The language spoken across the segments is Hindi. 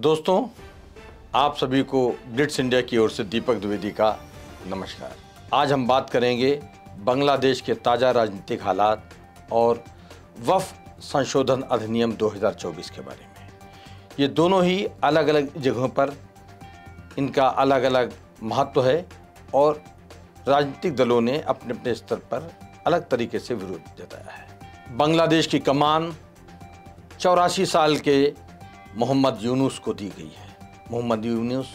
दोस्तों, आप सभी को ब्लिट्स इंडिया की ओर से दीपक द्विवेदी का नमस्कार। आज हम बात करेंगे बांग्लादेश के ताज़ा राजनीतिक हालात और वक्फ संशोधन अधिनियम 2024 के बारे में। ये दोनों ही अलग अलग जगहों पर इनका अलग अलग महत्व है और राजनीतिक दलों ने अपने अपने स्तर पर अलग तरीके से विरोध जताया है। बांग्लादेश की कमान 84 साल के मोहम्मद यूनुस को दी गई है। मोहम्मद यूनुस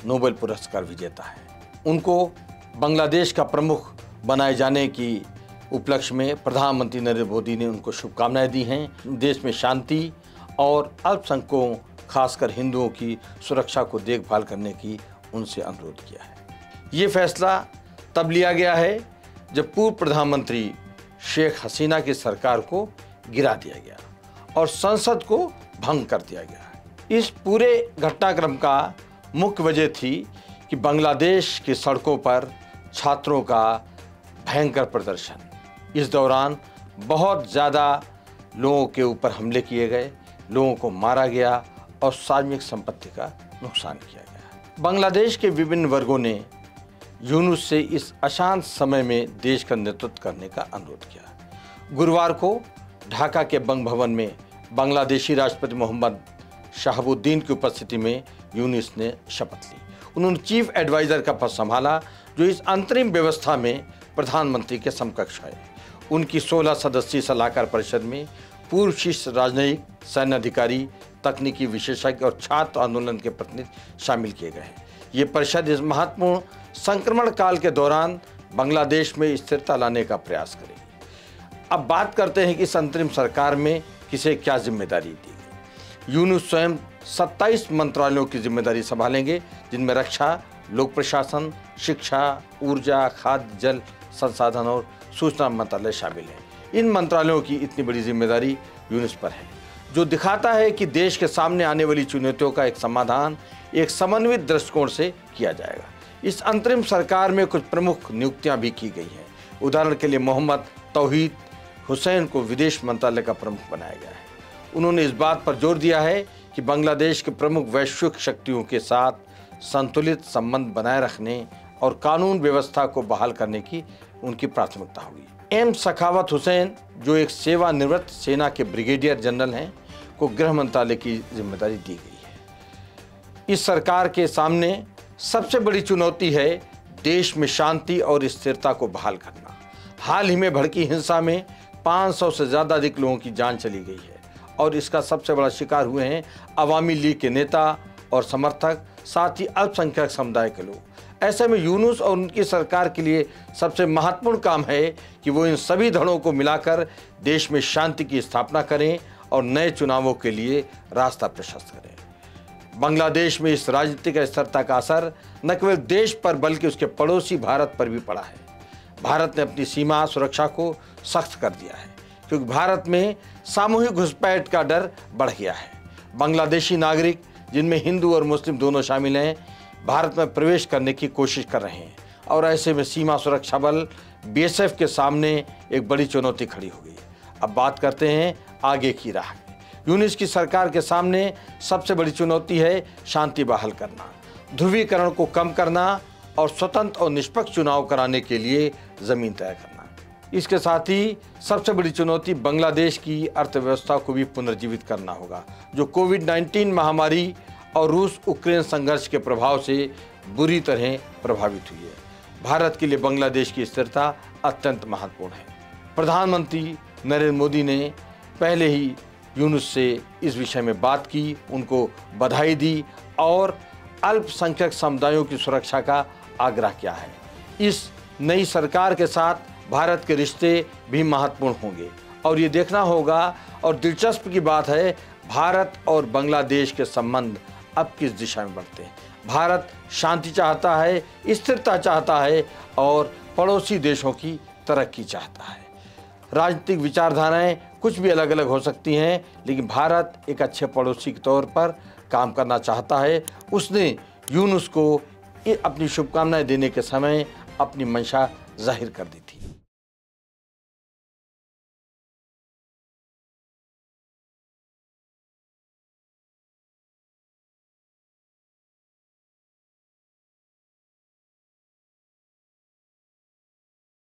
नोबेल पुरस्कार विजेता है। उनको बांग्लादेश का प्रमुख बनाए जाने की उपलक्ष्य में प्रधानमंत्री नरेंद्र मोदी ने उनको शुभकामनाएं दी हैं। देश में शांति और अल्पसंख्यकों खासकर हिंदुओं की सुरक्षा को देखभाल करने की उनसे अनुरोध किया है। ये फैसला तब लिया गया है जब पूर्व प्रधानमंत्री शेख हसीना की सरकार को गिरा दिया गया और संसद को भंग कर दिया गया। इस पूरे घटनाक्रम का मुख्य वजह थी कि बांग्लादेश की सड़कों पर छात्रों का भयंकर प्रदर्शन। इस दौरान बहुत ज़्यादा लोगों के ऊपर हमले किए गए, लोगों को मारा गया और सार्वजनिक संपत्ति का नुकसान किया गया। बांग्लादेश के विभिन्न वर्गों ने यूनुस से इस अशांत समय में देश का नेतृत्व करने का अनुरोध किया। गुरुवार को ढाका के बंग भवन में बांग्लादेशी राष्ट्रपति मोहम्मद शहाबुद्दीन की उपस्थिति में यूनुस ने शपथ ली। उन्होंने चीफ एडवाइज़र का पद संभाला, जो इस अंतरिम व्यवस्था में प्रधानमंत्री के समकक्ष है। उनकी 16 सदस्यीय सलाहकार परिषद में पूर्व शीर्ष राजनयिक, सैन्य अधिकारी, तकनीकी विशेषज्ञ और छात्र आंदोलन के प्रतिनिधि शामिल किए गए हैं। ये परिषद इस महत्वपूर्ण संक्रमण काल के दौरान बांग्लादेश में स्थिरता लाने का प्रयास करेगी। अब बात करते हैं कि इस अंतरिम सरकार में किसे क्या जिम्मेदारी दी गई। यूनुस स्वयं 27 मंत्रालयों की जिम्मेदारी संभालेंगे, जिनमें रक्षा, लोक प्रशासन, शिक्षा, ऊर्जा, खाद्य, जल संसाधन और सूचना मंत्रालय शामिल है। इन मंत्रालयों की इतनी बड़ी जिम्मेदारी यूनुस पर है, जो दिखाता है कि देश के सामने आने वाली चुनौतियों का एक समाधान एक समन्वित दृष्टिकोण से किया जाएगा। इस अंतरिम सरकार में कुछ प्रमुख नियुक्तियां भी की गई हैं। उदाहरण के लिए मोहम्मद तौहीद हुसैन को विदेश मंत्रालय का प्रमुख बनाया गया है। उन्होंने इस बात पर जोर दिया है कि बांग्लादेश के प्रमुख वैश्विक शक्तियों के साथ संतुलित संबंध बनाए रखने और कानून व्यवस्था को बहाल करने की उनकी प्राथमिकता होगी। एम सखावत हुसैन, जो एक सेवानिवृत्त सेना के ब्रिगेडियर जनरल हैं, को गृह मंत्रालय की जिम्मेदारी दी गई है। इस सरकार के सामने सबसे बड़ी चुनौती है देश में शांति और स्थिरता को बहाल करना। हाल ही में भड़की हिंसा में 500 से ज़्यादा अधिक लोगों की जान चली गई है और इसका सबसे बड़ा शिकार हुए हैं अवामी लीग के नेता और समर्थक, साथ ही अल्पसंख्यक समुदाय के लोग। ऐसे में यूनुस और उनकी सरकार के लिए सबसे महत्वपूर्ण काम है कि वो इन सभी धड़ों को मिलाकर देश में शांति की स्थापना करें और नए चुनावों के लिए रास्ता प्रशस्त करें। बांग्लादेश में इस राजनीतिक अस्थिरता का असर न केवल देश पर बल्कि उसके पड़ोसी भारत पर भी पड़ा है। भारत ने अपनी सीमा सुरक्षा को सख्त कर दिया है, क्योंकि भारत में सामूहिक घुसपैठ का डर बढ़ गया है। बांग्लादेशी नागरिक, जिनमें हिंदू और मुस्लिम दोनों शामिल हैं, भारत में प्रवेश करने की कोशिश कर रहे हैं और ऐसे में सीमा सुरक्षा बल BSF के सामने एक बड़ी चुनौती खड़ी हो गई। अब बात करते हैं आगे की राह की। यूनुस की सरकार के सामने सबसे बड़ी चुनौती है शांति बहाल करना, ध्रुवीकरण को कम करना और स्वतंत्र और निष्पक्ष चुनाव कराने के लिए ज़मीन तय करना। इसके साथ ही सबसे बड़ी चुनौती बांग्लादेश की अर्थव्यवस्था को भी पुनर्जीवित करना होगा, जो कोविड-19 महामारी और रूस यूक्रेन संघर्ष के प्रभाव से बुरी तरह प्रभावित हुई है। भारत के लिए बांग्लादेश की स्थिरता अत्यंत महत्वपूर्ण है। प्रधानमंत्री नरेंद्र मोदी ने पहले ही यूनुस से इस विषय में बात की, उनको बधाई दी और अल्पसंख्यक समुदायों की सुरक्षा का आग्रह किया है। इस नई सरकार के साथ भारत के रिश्ते भी महत्वपूर्ण होंगे और ये देखना होगा, और दिलचस्प की बात है, भारत और बांग्लादेश के संबंध अब किस दिशा में बढ़ते हैं। भारत शांति चाहता है, स्थिरता चाहता है और पड़ोसी देशों की तरक्की चाहता है। राजनीतिक विचारधाराएं कुछ भी अलग अलग हो सकती हैं, लेकिन भारत एक अच्छे पड़ोसी के तौर पर काम करना चाहता है। उसने यूनुस को अपनी शुभकामनाएं देने के समय अपनी मंशा जाहिर कर दी थी।